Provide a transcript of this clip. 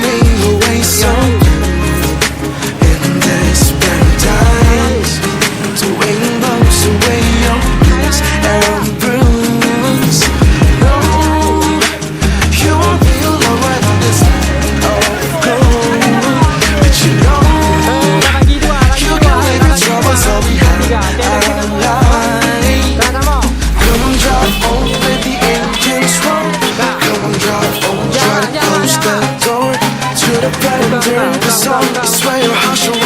me away soon in this paradise. The wind blows away your blues and bruise. No, you won't be alone right on this land of gold. But you know you can leave your troubles all behind our life. Come on, drive on, let the engines roll. Come on, drive on, try to close the door to the bright and dirty. The song is where your heart should